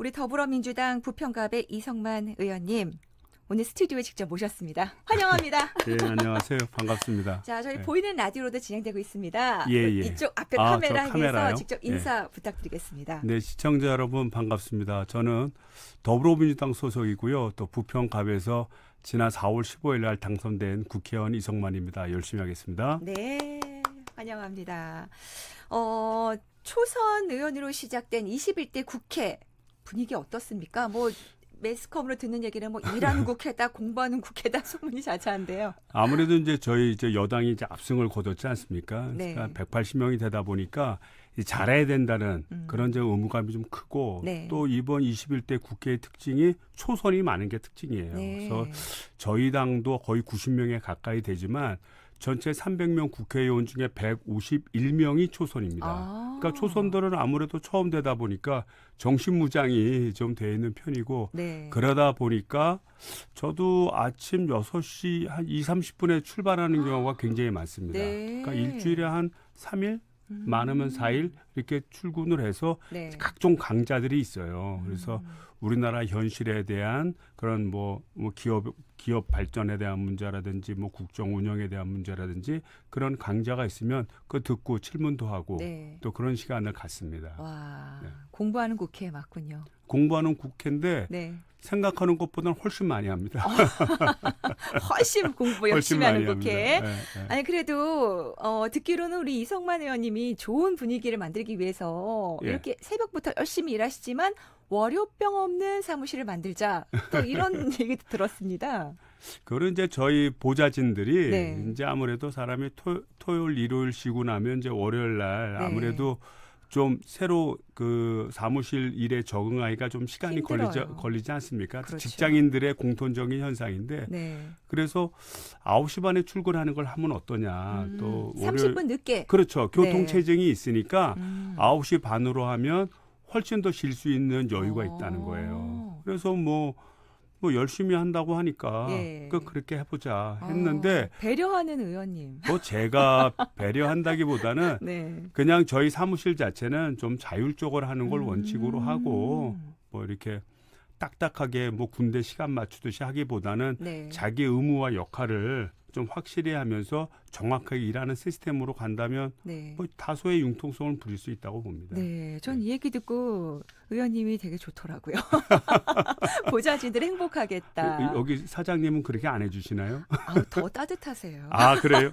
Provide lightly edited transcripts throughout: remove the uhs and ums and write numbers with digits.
우리 더불어민주당 부평갑의 이성만 의원님, 오늘 스튜디오에 직접 모셨습니다. 환영합니다. 예, 안녕하세요. 반갑습니다. 자, 저희 예. 보이는 라디오로도 진행되고 있습니다. 예, 예. 이쪽 앞에 저 카메라에서 카메라요? 직접 인사 부탁드리겠습니다. 네, 시청자 여러분 반갑습니다. 저는 더불어민주당 소속이고요. 또 부평갑에서 지난 4월 15일 날 당선된 국회의원 이성만입니다. 열심히 하겠습니다. 네, 환영합니다. 초선 의원으로 시작된 21대 국회 분위기 어떻습니까? 뭐 매스컴으로 듣는 얘기는 뭐 일하는 국회다, 공부하는 국회다 소문이 자자한데요. 아무래도 이제 저희 여당이 이제 압승을 거뒀지 않습니까? 네. 그러니까 180명이 되다 보니까 잘해야 된다는 그런 이제 의무감이 좀 크고 네. 또 이번 21대 국회의 특징이 초선이 많은 게 특징이에요. 네. 그래서 저희 당도 거의 90명에 가까이 되지만 전체 300명 국회의원 중에 151명이 초선입니다. 아. 그러니까 초선들은 아무래도 처음 되다 보니까 정신무장이 좀 돼 있는 편이고 네. 그러다 보니까 저도 아침 6시 한 2, 30분에 출발하는 경우가 굉장히 많습니다. 네. 그러니까 일주일에 한 3일, 많으면 4일 이렇게 출근을 해서 네. 각종 강좌들이 있어요. 그래서 우리나라 현실에 대한 그런 뭐 기업 발전에 대한 문제라든지 뭐 국정 운영에 대한 문제라든지 그런 강좌가 있으면 그거 듣고 질문도 하고 네. 또 그런 시간을 갖습니다. 와, 네. 공부하는 국회에 맞군요. 공부하는 국회인데 네. 생각하는 것보다는 훨씬 많이 합니다. 훨씬 공부 훨씬 열심히 하는 많이 국회. 합니다. 네, 네. 아니 그래도 듣기로는 우리 이성만 의원님이 좋은 분위기를 만들기 위해서 예. 이렇게 새벽부터 열심히 일하시지만 월요병 없는 사무실을 만들자 또 이런 얘기도 들었습니다. 그거는 이제 저희 보좌진들이 네. 이제 아무래도 사람이 토요일, 일요일 쉬고 나면 이제 월요일 날 네. 아무래도 좀 새로 그 사무실 일에 적응하기가 좀 시간이 힘들어요. 걸리지 않습니까? 그렇죠. 직장인들의 공통적인 현상인데 네. 그래서 9시 반에 출근하는 걸 하면 어떠냐. 또 월요일 30분 늦게. 그렇죠. 네. 교통체증이 있으니까 음. 9시 반으로 하면 훨씬 더 쉴 수 있는 여유가 있다는 어. 거예요. 그래서 뭐 열심히 한다고 하니까 예. 그렇게 해보자 했는데 배려하는 의원님. 뭐 제가 배려한다기보다는 네. 그냥 저희 사무실 자체는 좀 자율적으로 하는 걸 원칙으로 하고 뭐 이렇게 딱딱하게 뭐 군대 시간 맞추듯이 하기보다는 네. 자기 의무와 역할을 좀 확실히 하면서 정확하게 일하는 시스템으로 간다면 네. 뭐 다소의 융통성을 부릴 수 있다고 봅니다. 네, 전 이 얘기 듣고 의원님이 되게 좋더라고요. 보좌진들 행복하겠다. 여기 사장님은 그렇게 안 해주시나요? 아우, 더 따뜻하세요. 아 그래요?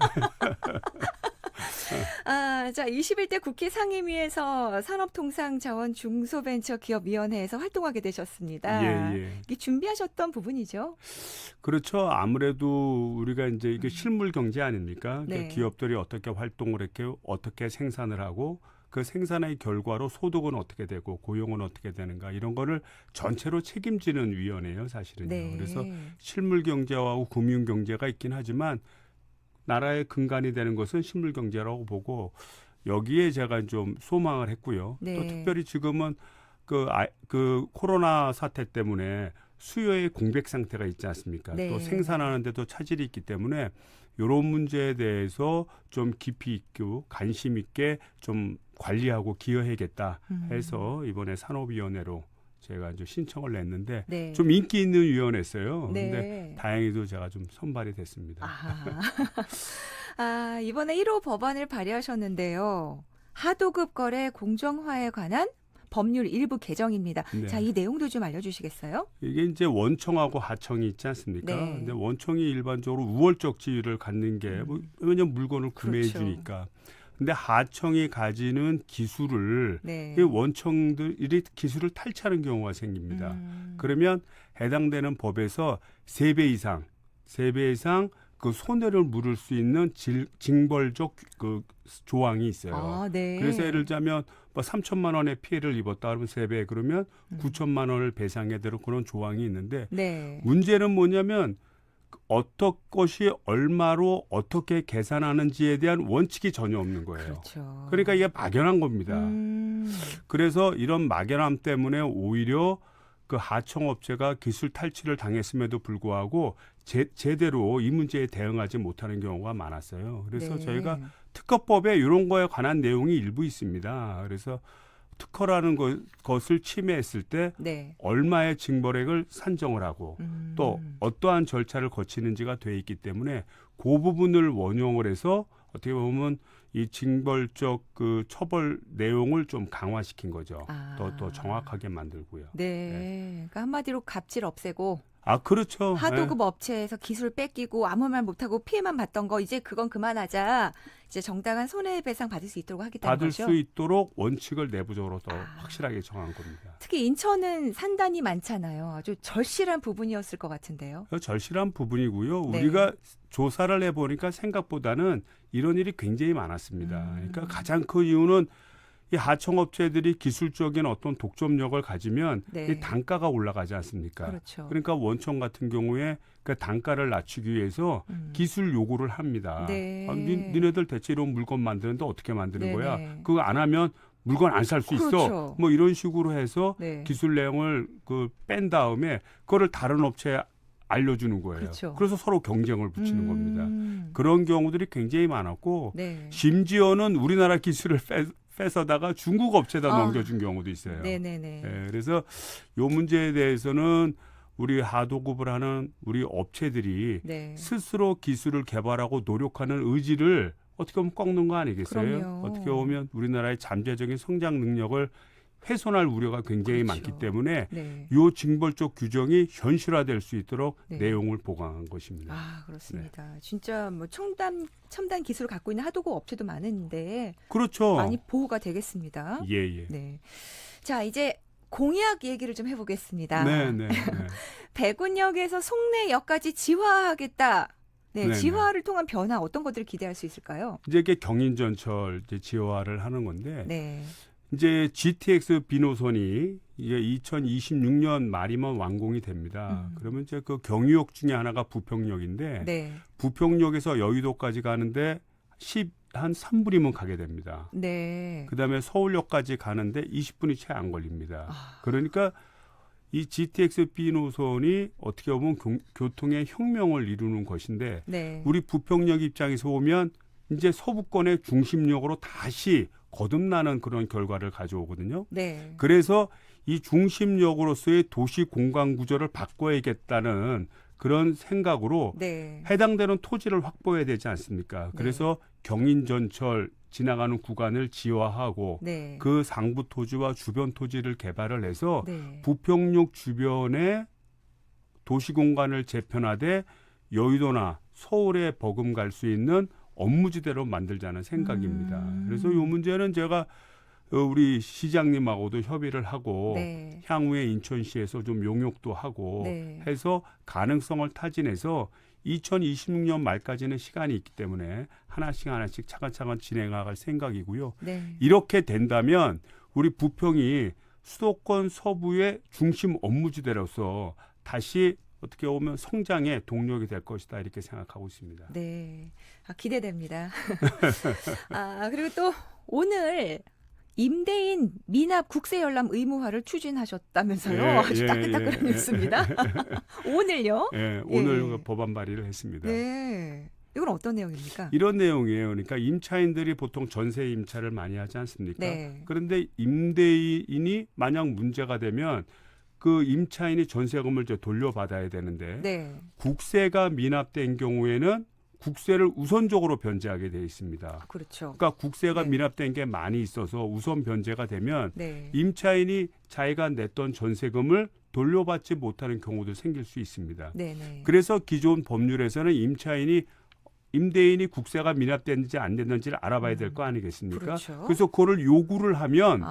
자, 21대 국회 상임위에서 산업통상자원중소벤처기업위원회에서 활동하게 되셨습니다. 예. 이게 준비하셨던 부분이죠? 그렇죠. 아무래도 우리가 이제 이게 실물 경제 아닙니까? 네. 기업들이 어떻게 활동을 했고 어떻게 생산을 하고 그 생산의 결과로 소득은 어떻게 되고 고용은 어떻게 되는가 이런 거를 전체로 책임지는 위원회예요, 사실은요. 네. 그래서 실물 경제와 금융 경제가 있긴 하지만 나라의 근간이 되는 것은 실물 경제라고 보고 여기에 제가 좀 소망을 했고요. 네. 또 특별히 지금은 그 코로나 사태 때문에 수요의 공백 상태가 있지 않습니까? 네. 또 생산하는 데도 차질이 있기 때문에 이런 문제에 대해서 좀 깊이 있고 관심 있게 좀 관리하고 기여해야겠다 해서 이번에 산업위원회로 제가 이제 신청을 냈는데 네. 좀 인기 있는 위원회였어요. 네. 근데 다행히도 제가 좀 선발이 됐습니다. 이번에 1호 법안을 발의하셨는데요. 하도급 거래 공정화에 관한 법률 일부 개정입니다. 네. 자, 이 내용도 좀 알려주시겠어요? 이게 이제 원청하고 하청이 있지 않습니까? 네. 근데 원청이 일반적으로 우월적 지위를 갖는 게 왜냐면 물건을 구매해 그렇죠. 주니까. 근데 하청이 가지는 기술을 네. 이 원청들이 기술을 탈취하는 경우가 생깁니다. 그러면 해당되는 법에서 3배 이상 그 손해를 물을 수 있는 징벌적 그 조항이 있어요. 네. 그래서 예를 들자면 뭐 3천만 원의 피해를 입었다 그러면 3배 그러면 9천만 원을 배상해야 되는 그런 조항이 있는데 네. 문제는 뭐냐면 어떤 것이 얼마로 어떻게 계산하는지에 대한 원칙이 전혀 없는 거예요. 그렇죠. 그러니까 이게 막연한 겁니다. 그래서 이런 막연함 때문에 오히려 그 하청업체가 기술 탈취를 당했음에도 불구하고 제대로 이 문제에 대응하지 못하는 경우가 많았어요. 그래서 네. 저희가 특허법에 이런 거에 관한 내용이 일부 있습니다. 그래서 특허라는 것을 침해했을 때 네. 얼마의 징벌액을 산정을 하고 또 어떠한 절차를 거치는지가 돼 있기 때문에 그 부분을 원용을 해서 어떻게 보면 이 징벌적 그 처벌 내용을 좀 강화시킨 거죠. 더 정확하게 만들고요. 네. 그러니까 한마디로 갑질 없애고 그렇죠. 하도급 업체에서 기술 뺏기고 아무 말 못하고 피해만 봤던 거 이제 그건 그만하자. 이제 정당한 손해배상 받을 수 있도록 하겠다는 받을 거죠. 수 있도록 원칙을 내부적으로 더 확실하게 정한 겁니다. 특히 인천은 산단이 많잖아요. 아주 절실한 부분이었을 것 같은데요. 절실한 부분이고요. 네. 우리가 조사를 해보니까 생각보다는 이런 일이 굉장히 많았습니다. 그러니까 가장 큰 이유는 이 하청업체들이 기술적인 어떤 독점력을 가지면 네. 이 단가가 올라가지 않습니까? 그렇죠. 그러니까 원청 같은 경우에 그 단가를 낮추기 위해서 기술 요구를 합니다. 네. 니네들 대체 이런 물건 만드는데 어떻게 만드는 네, 거야? 네. 그거 안 하면 물건 안 살 수 있어. 그렇죠. 뭐 이런 식으로 해서 네. 기술 내용을 뺀 다음에 그거를 다른 업체에 알려주는 거예요. 그렇죠. 그래서 서로 경쟁을 붙이는 겁니다. 그런 경우들이 굉장히 많았고 네. 심지어는 우리나라 기술을 뺏어다가 중국 업체에다 넘겨준 경우도 있어요. 네네네. 예, 그래서 이 문제에 대해서는 우리 하도급을 하는 우리 업체들이 네. 스스로 기술을 개발하고 노력하는 의지를 어떻게 보면 꺾는 거 아니겠어요? 그럼요. 어떻게 보면 우리나라의 잠재적인 성장 능력을 훼손할 우려가 굉장히 그렇죠. 많기 때문에 네. 이 징벌적 규정이 현실화될 수 있도록 네. 내용을 보강한 것입니다. 그렇습니다. 진짜 뭐 첨단 기술을 갖고 있는 하도급 업체도 많은데 그렇죠. 많이 보호가 되겠습니다. 예. 네. 자, 이제 공약 얘기를 좀 해보겠습니다. 네. 백운역에서 송내역까지 지화하겠다. 네, 네네. 지화를 통한 변화 어떤 것들을 기대할 수 있을까요? 이제 이게 경인전철 이제 지화를 하는 건데 네. 이제 GTX 비노선이 이제 2026년 말이면 완공이 됩니다. 그러면 이제 그 경유역 중에 하나가 부평역인데 네. 부평역에서 여의도까지 가는데 한 3분이면 가게 됩니다. 네. 그다음에 서울역까지 가는데 20분이 채 안 걸립니다. 그러니까 이 GTX B 노선이 어떻게 보면 교통의 혁명을 이루는 것인데 네. 우리 부평역 입장에서 보면 이제 서부권의 중심역으로 다시 거듭나는 그런 결과를 가져오거든요. 네. 그래서 이 중심역으로서의 도시 공간 구조를 바꿔야겠다는 그런 생각으로 네. 해당되는 토지를 확보해야 되지 않습니까? 네. 그래서 경인전철 지나가는 구간을 지화하고 네. 그 상부 토지와 주변 토지를 개발을 해서 네. 부평역 주변에 도시 공간을 재편하되 여의도나 서울에 버금갈 수 있는 업무지대로 만들자는 생각입니다. 그래서 이 문제는 제가 우리 시장님하고도 협의를 하고 네. 향후에 인천시에서 좀 용역도 하고 네. 해서 가능성을 타진해서 2026년 말까지는 시간이 있기 때문에 하나씩 차근차근 진행할 생각이고요. 네. 이렇게 된다면 우리 부평이 수도권 서부의 중심 업무지대로서 다시 어떻게 보면 성장의 동력이 될 것이다 이렇게 생각하고 있습니다. 네. 기대됩니다. 그리고 또 오늘 임대인 미납 국세열람 의무화를 추진하셨다면서요. 아주 따끈따끈한 뉴스입니다. 오늘요? 네, 오늘 법안 발의를 했습니다. 네. 이건 어떤 내용입니까? 이런 내용이에요. 그러니까 임차인들이 보통 전세 임차를 많이 하지 않습니까? 네. 그런데 임대인이 만약 문제가 되면 그 임차인이 전세금을 이제 돌려받아야 되는데 네. 국세가 미납된 경우에는 국세를 우선적으로 변제하게 되어 있습니다. 그렇죠. 그러니까 국세가 네. 미납된 게 많이 있어서 우선 변제가 되면 네. 임차인이 자기가 냈던 전세금을 돌려받지 못하는 경우도 생길 수 있습니다. 네네. 그래서 기존 법률에서는 임대인이 국세가 미납됐는지 안 됐는지를 알아봐야 될 거 아니겠습니까? 그렇죠. 그래서 그거를 요구를 하면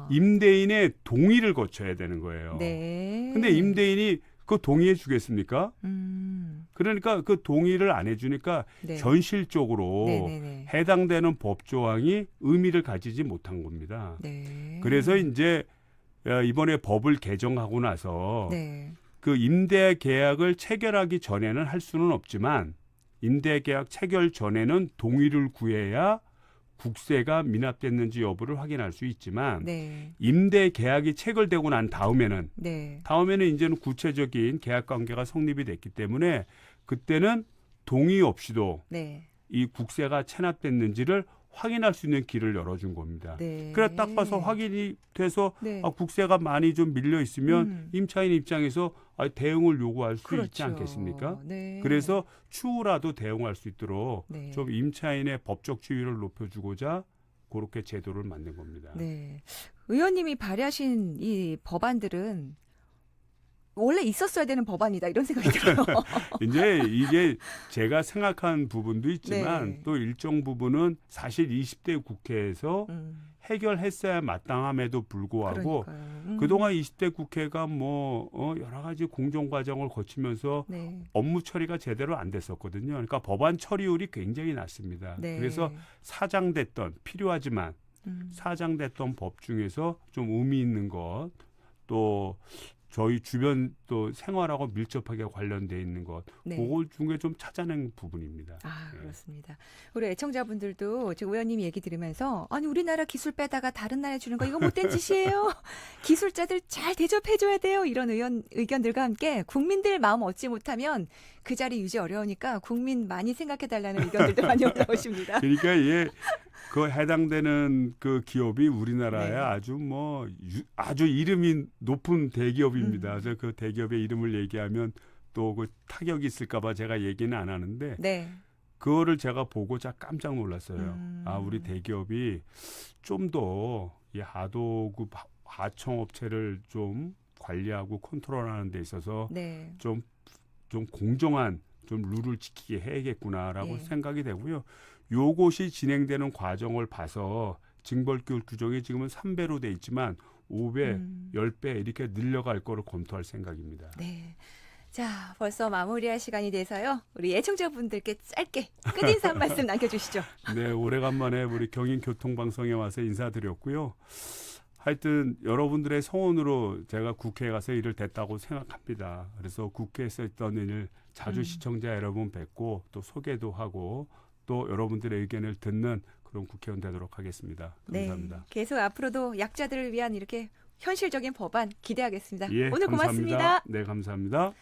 임대인의 동의를 거쳐야 되는 거예요. 네. 근데 임대인이 그 동의해 주겠습니까? 그러니까 그 동의를 안 해주니까 네. 현실적으로 네네네. 해당되는 법조항이 의미를 가지지 못한 겁니다. 네. 그래서 이제 이번에 법을 개정하고 나서 네. 그 임대 계약을 체결하기 전에는 할 수는 없지만 임대 계약 체결 전에는 동의를 구해야 국세가 미납됐는지 여부를 확인할 수 있지만 네. 임대 계약이 체결되고 난 다음에는 네. 이제는 구체적인 계약 관계가 성립이 됐기 때문에 그때는 동의 없이도 네. 이 국세가 체납됐는지를 확인할 수 있는 길을 열어준 겁니다. 네. 그래 딱 봐서 확인이 돼서 네. 국세가 많이 좀 밀려 있으면 임차인 입장에서 대응을 요구할 수 그렇죠. 있지 않겠습니까? 네. 그래서 추후라도 대응할 수 있도록 네. 좀 임차인의 법적 지위를 높여주고자 그렇게 제도를 만든 겁니다. 네. 의원님이 발의하신 이 법안들은 원래 있었어야 되는 법안이다 이런 생각이 들어요. 이제 이게 제가 생각한 부분도 있지만 네. 또 일정 부분은 사실 20대 국회에서 해결했어야 마땅함에도 불구하고 그러니까요. 그동안 20대 국회가 뭐 여러 가지 공정 과정을 거치면서 네. 업무 처리가 제대로 안 됐었거든요. 그러니까 법안 처리율이 굉장히 낮습니다. 네. 그래서 사장됐던 필요하지만 사장됐던 법 중에서 좀 의미 있는 것 또 저희 주변 또 생활하고 밀접하게 관련돼 있는 것, 네. 그걸 중에 좀 찾아낸 부분입니다. 아, 네. 그렇습니다. 우리 애청자분들도 지금 의원님 얘기 들으면서 아니 우리나라 기술 빼다가 다른 나라에 주는 거 이거 못된 짓이에요. 기술자들 잘 대접해줘야 돼요. 이런 의견들과 함께 국민들 마음 얻지 못하면 그 자리 유지 어려우니까 국민 많이 생각해달라는 의견들도 많이 올라오십니다. 그러니까 그 해당되는 그 기업이 우리나라에 네. 아주 이름이 높은 대기업입니다. 그래서 그 대기업의 이름을 얘기하면 또 그 타격이 있을까봐 제가 얘기는 안 하는데 네. 그거를 제가 보고 깜짝 놀랐어요. 우리 대기업이 좀 더 이 하도급 하청업체를 좀 관리하고 컨트롤하는 데 있어서 네. 좀 공정한 좀 룰을 지키게 해야겠구나라고 예. 생각이 되고요. 요것이 진행되는 과정을 봐서 징벌규 규정이 지금은 3배로 돼 있지만 5배, 10배 이렇게 늘려갈 거를 검토할 생각입니다. 네. 자, 벌써 마무리할 시간이 돼서요. 우리 애청자분들께 짧게 끝인사 한 말씀 남겨주시죠. 네, 오래간만에 우리 경인교통방송에 와서 인사드렸고요. 하여튼 여러분들의 성원으로 제가 국회에 가서 일을 됐다고 생각합니다. 그래서 국회에서 했던 일 자주 시청자 여러분 뵙고 또 소개도 하고 또 여러분들의 의견을 듣는 그런 국회의원 되도록 하겠습니다. 감사합니다. 네, 계속 앞으로도 약자들을 위한 이렇게 현실적인 법안 기대하겠습니다. 예, 오늘 감사합니다. 고맙습니다. 네, 감사합니다.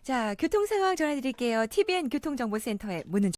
자, 교통 상황 전해드릴게요. TVN 교통정보센터의 문은주